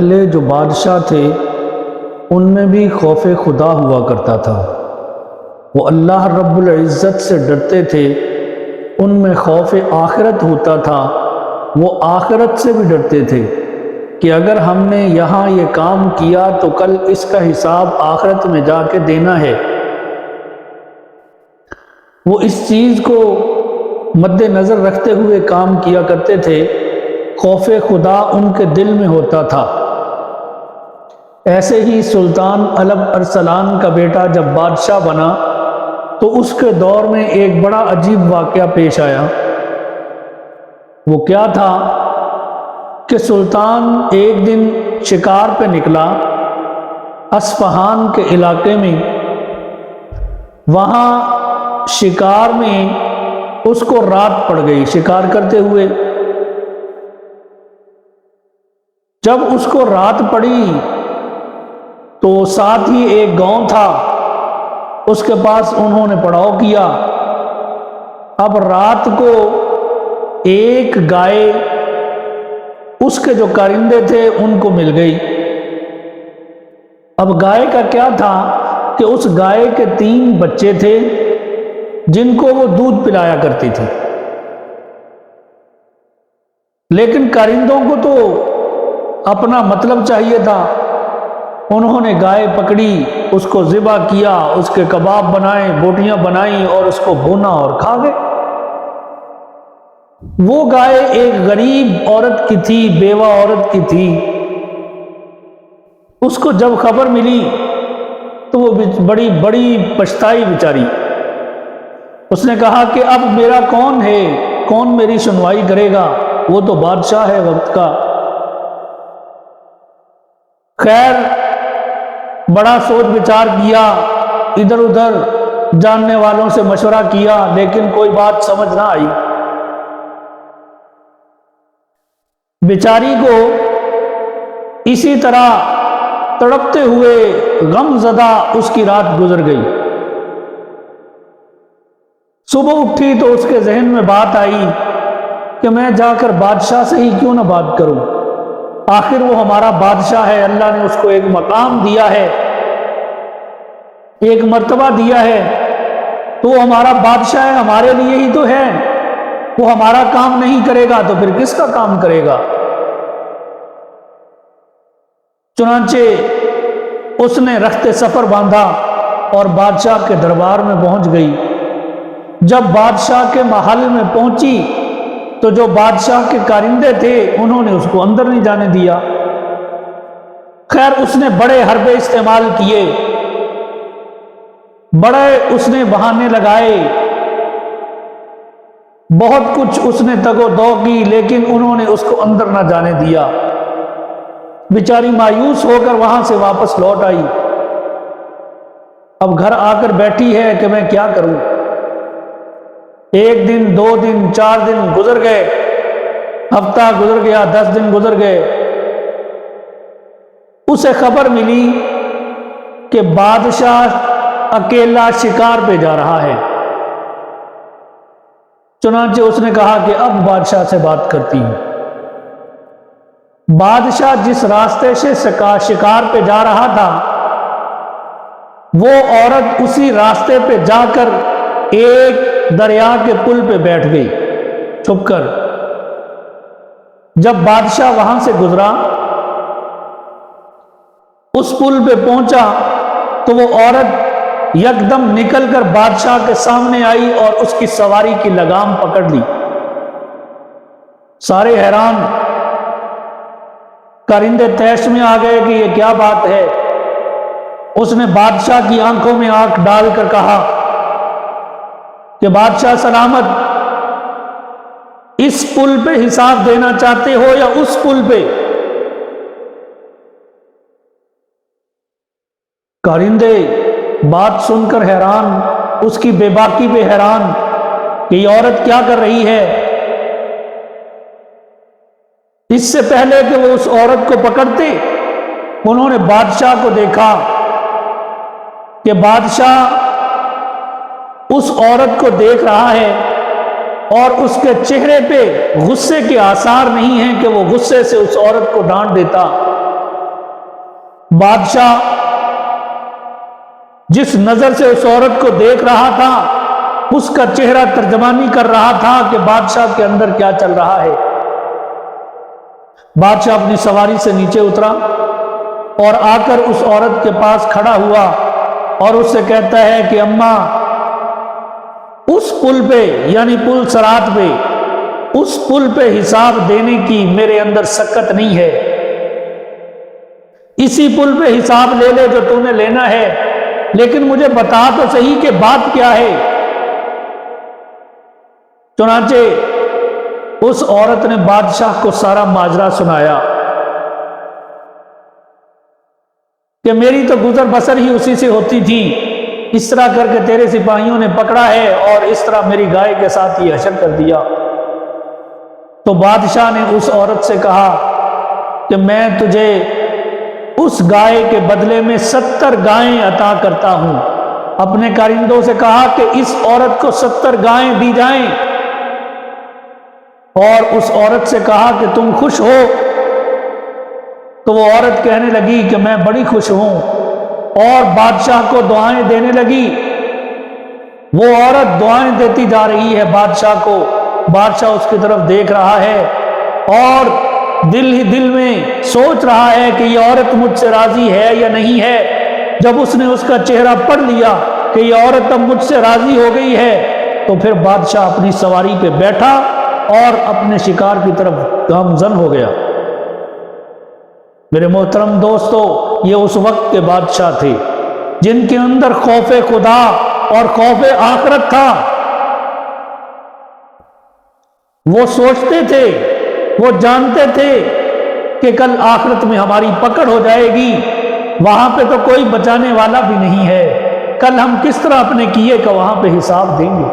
پہلے جو بادشاہ تھے ان میں بھی خوف خدا ہوا کرتا تھا، وہ اللہ رب العزت سے ڈرتے تھے، ان میں خوف آخرت ہوتا تھا، وہ آخرت سے بھی ڈرتے تھے کہ اگر ہم نے یہاں یہ کام کیا تو کل اس کا حساب آخرت میں جا کے دینا ہے۔ وہ اس چیز کو مد نظر رکھتے ہوئے کام کیا کرتے تھے، خوف خدا ان کے دل میں ہوتا تھا۔ ایسے ہی سلطان الب ارسلان کا بیٹا جب بادشاہ بنا تو اس کے دور میں ایک بڑا عجیب واقعہ پیش آیا۔ وہ کیا تھا کہ سلطان ایک دن شکار پہ نکلا اصفہان کے علاقے میں، وہاں شکار میں اس کو رات پڑ گئی شکار کرتے ہوئے۔ جب اس کو رات پڑی تو ساتھ ہی ایک گاؤں تھا، اس کے پاس انہوں نے پڑاؤ کیا۔ اب رات کو ایک گائے اس کے جو کارندے تھے ان کو مل گئی۔ اب گائے کا کیا تھا کہ اس گائے کے 3 بچے تھے جن کو وہ دودھ پلایا کرتی تھی، لیکن کارندوں کو تو اپنا مطلب چاہیے تھا۔ انہوں نے گائے پکڑی، اس کو ذبح کیا، اس کے کباب بنائے، بوٹیاں بنائیں اور اس کو بھونا اور کھا گئے۔ وہ گائے ایک غریب عورت کی تھی، بیوہ عورت کی تھی۔ اس کو جب خبر ملی تو وہ بڑی پچھتائی بیچاری۔ اس نے کہا کہ اب میرا کون ہے، کون میری سنوائی کرے گا، وہ تو بادشاہ ہے وقت کا۔ خیر بڑا سوچ بچار کیا، ادھر ادھر جاننے والوں سے مشورہ کیا، لیکن کوئی بات سمجھ نہ آئی۔ بیچاری کو اسی طرح تڑپتے ہوئے غم زدہ اس کی رات گزر گئی۔ صبح اٹھی تو اس کے ذہن میں بات آئی کہ میں جا کر بادشاہ سے ہی کیوں نہ بات کروں، آخر وہ ہمارا بادشاہ ہے، اللہ نے اس کو ایک مقام دیا ہے، ایک مرتبہ دیا ہے، تو وہ ہمارا بادشاہ ہے، ہمارے لیے ہی تو ہے، وہ ہمارا کام نہیں کرے گا تو پھر کس کا کام کرے گا؟ چنانچہ اس نے رخت سفر باندھا اور بادشاہ کے دربار میں پہنچ گئی۔ جب بادشاہ کے محل میں پہنچی تو جو بادشاہ کے کارندے تھے انہوں نے اس کو اندر نہیں جانے دیا۔ خیر اس نے بڑے حربے استعمال کیے، بڑے اس نے بہانے لگائے، بہت کچھ اس نے تگ و دو کی، لیکن انہوں نے اس کو اندر نہ جانے دیا۔ بیچاری مایوس ہو کر وہاں سے واپس لوٹ آئی۔ اب گھر آ کر بیٹھی ہے کہ میں کیا کروں۔ 1 دن 2 دن 4 دن گزر گئے، ہفتہ گزر گیا، 10 دن گزر گئے۔ اسے خبر ملی کہ بادشاہ اکیلا شکار پہ جا رہا ہے۔ چنانچہ اس نے کہا کہ اب بادشاہ سے بات کرتی ہوں۔ بادشاہ جس راستے سے شکار پہ جا رہا تھا وہ عورت اسی راستے پہ جا کر ایک دریا کے پل پہ بیٹھ گئی چھپ کر۔ جب بادشاہ وہاں سے گزرا، اس پل پہ پہنچا تو وہ عورت یکدم نکل کر بادشاہ کے سامنے آئی اور اس کی سواری کی لگام پکڑ لی۔ سارے حیران، کارندے تیش میں آ گئے کہ یہ کیا بات ہے۔ اس نے بادشاہ کی آنکھوں میں آنکھ ڈال کر کہا کہ بادشاہ سلامت، اس پل پہ حساب دینا چاہتے ہو یا اس پل پہ؟ کارندے بات سن کر حیران، اس کی بے باکی پہ حیران کہ یہ عورت کیا کر رہی ہے۔ اس سے پہلے کہ وہ اس عورت کو پکڑتے، انہوں نے بادشاہ کو دیکھا کہ بادشاہ اس عورت کو دیکھ رہا ہے اور اس کے چہرے پہ غصے کے آثار نہیں ہیں کہ وہ غصے سے اس عورت کو ڈانٹ دیتا۔ بادشاہ جس نظر سے اس عورت کو دیکھ رہا تھا اس کا چہرہ ترجمانی کر رہا تھا کہ بادشاہ کے اندر کیا چل رہا ہے۔ بادشاہ اپنی سواری سے نیچے اترا اور آ کر اس عورت کے پاس کھڑا ہوا اور اس سے کہتا ہے کہ اماں، اس پل پہ یعنی پل صراط پہ، اس پل پہ حساب دینے کی میرے اندر سکت نہیں ہے، اسی پل پہ حساب لے لے جو تو نے لینا ہے، لیکن مجھے بتا تو صحیح کہ بات کیا ہے۔ چنانچہ اس عورت نے بادشاہ کو سارا ماجرا سنایا کہ میری تو گزر بسر ہی اسی سے ہوتی تھی، اس طرح کر کے تیرے سپاہیوں نے پکڑا ہے اور اس طرح میری گائے کے ساتھ یہ حشر کر دیا۔ تو بادشاہ نے اس عورت سے کہا کہ میں تجھے اس گائے کے بدلے میں 70 گائیں عطا کرتا ہوں۔ اپنے کارندوں سے کہا کہ اس عورت کو 70 گائیں دی جائیں، اور اس عورت سے کہا کہ تم خوش ہو؟ تو وہ عورت کہنے لگی کہ میں بڑی خوش ہوں، اور بادشاہ کو دعائیں دینے لگی۔ وہ عورت دعائیں دیتی جا رہی ہے بادشاہ کو، بادشاہ اس کی طرف دیکھ رہا ہے اور دل ہی دل میں سوچ رہا ہے کہ یہ عورت مجھ سے راضی ہے یا نہیں ہے۔ جب اس نے اس کا چہرہ پڑھ لیا کہ یہ عورت اب مجھ سے راضی ہو گئی ہے، تو پھر بادشاہ اپنی سواری پہ بیٹھا اور اپنے شکار کی طرف گامزن ہو گیا۔ میرے محترم دوستو، یہ اس وقت کے بادشاہ تھے جن کے اندر خوف خدا اور خوف آخرت تھا۔ وہ سوچتے تھے، وہ جانتے تھے کہ کل آخرت میں ہماری پکڑ ہو جائے گی، وہاں پہ تو کوئی بچانے والا بھی نہیں ہے، کل ہم کس طرح اپنے کیے کا وہاں پہ حساب دیں گے۔